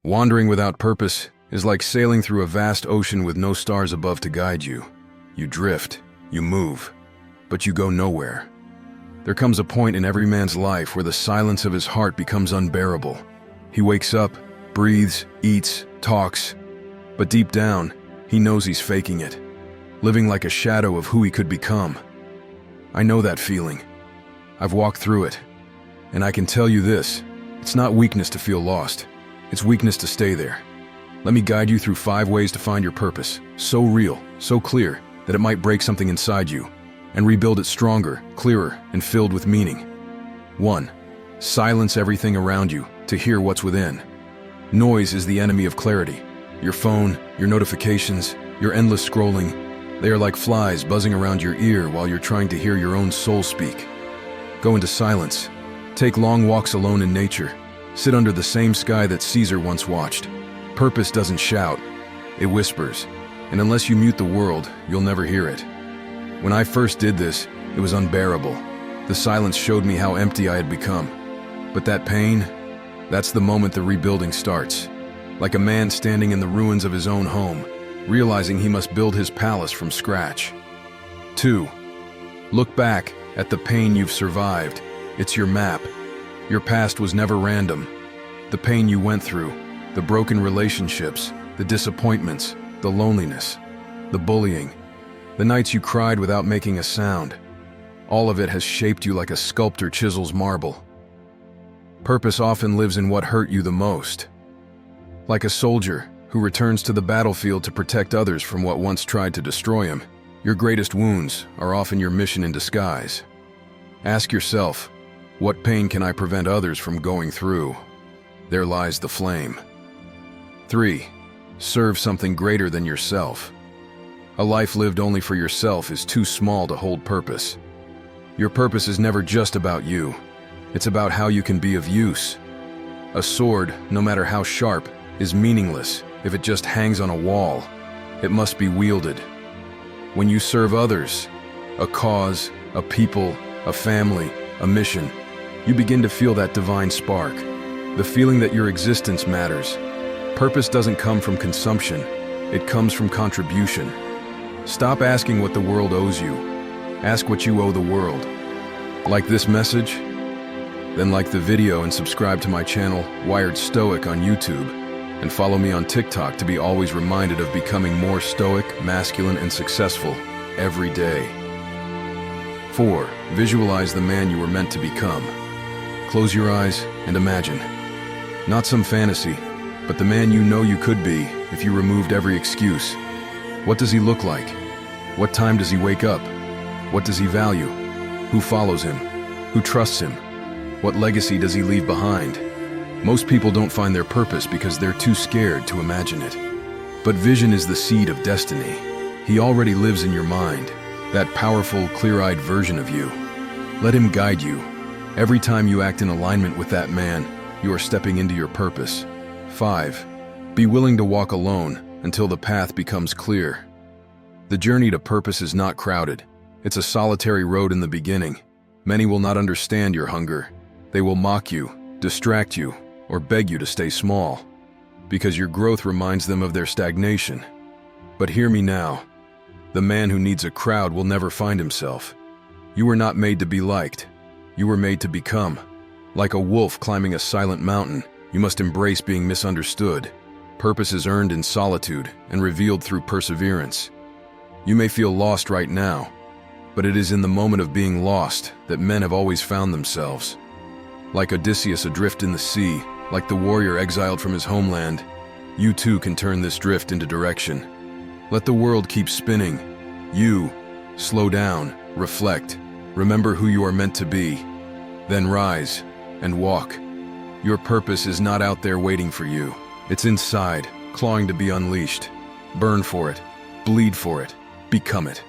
Wandering without purpose is like sailing through a vast ocean with no stars above to guide you. You drift, you move, but you go nowhere. There comes a point in every man's life where the silence of his heart becomes unbearable. He wakes up, breathes, eats, talks, but deep down, he knows he's faking it, living like a shadow of who he could become. I know that feeling. I've walked through it, and I can tell you this, it's not weakness to feel lost. It's weakness to stay there. Let me guide you through 5 ways to find your purpose, so real, so clear, that it might break something inside you, and rebuild it stronger, clearer, and filled with meaning. 1. Silence everything around you to hear what's within. Noise is the enemy of clarity. Your phone, your notifications, your endless scrolling, they are like flies buzzing around your ear while you're trying to hear your own soul speak. Go into silence. Take long walks alone in nature. Sit under the same sky that Caesar once watched. Purpose doesn't shout, it whispers. And unless you mute the world, you'll never hear it. When I first did this, it was unbearable. The silence showed me how empty I had become. But that pain, that's the moment the rebuilding starts. Like a man standing in the ruins of his own home, realizing he must build his palace from scratch. 2. Look back at the pain you've survived. It's your map. Your past was never random. The pain you went through, the broken relationships, the disappointments, the loneliness, the bullying, the nights you cried without making a sound. All of it has shaped you like a sculptor chisels marble. Purpose often lives in what hurt you the most. Like a soldier who returns to the battlefield to protect others from what once tried to destroy him, your greatest wounds are often your mission in disguise. Ask yourself, what pain can I prevent others from going through? There lies the flame. 3. Serve something greater than yourself. A life lived only for yourself is too small to hold purpose. Your purpose is never just about you. It's about how you can be of use. A sword, no matter how sharp, is meaningless if it just hangs on a wall. It must be wielded. When you serve others, a cause, a people, a family, a mission, you begin to feel that divine spark, the feeling that your existence matters. Purpose doesn't come from consumption, it comes from contribution. Stop asking what the world owes you. Ask what you owe the world. Like this message? Then like the video and subscribe to my channel, Wired Stoic on YouTube, and follow me on TikTok to be always reminded of becoming more stoic, masculine, and successful every day. 4. Visualize the man you were meant to become. Close your eyes and imagine. Not some fantasy, but the man you know you could be if you removed every excuse. What does he look like? What time does he wake up? What does he value? Who follows him? Who trusts him? What legacy does he leave behind? Most people don't find their purpose because they're too scared to imagine it. But vision is the seed of destiny. He already lives in your mind, that powerful, clear-eyed version of you. Let him guide you. Every time you act in alignment with that man, you are stepping into your purpose. 5. Be willing to walk alone until the path becomes clear. The journey to purpose is not crowded. It's a solitary road in the beginning. Many will not understand your hunger. They will mock you, distract you, or beg you to stay small, because your growth reminds them of their stagnation. But hear me now. The man who needs a crowd will never find himself. You were not made to be liked. You were made to become. Like a wolf climbing a silent mountain, you must embrace being misunderstood. Purpose is earned in solitude and revealed through perseverance. You may feel lost right now, but it is in the moment of being lost that men have always found themselves. Like Odysseus adrift in the sea, like the warrior exiled from his homeland, you too can turn this drift into direction. Let the world keep spinning. You, slow down, reflect, remember who you are meant to be. Then rise and walk. Your purpose is not out there waiting for you. It's inside, clawing to be unleashed. Burn for it, bleed for it, become it.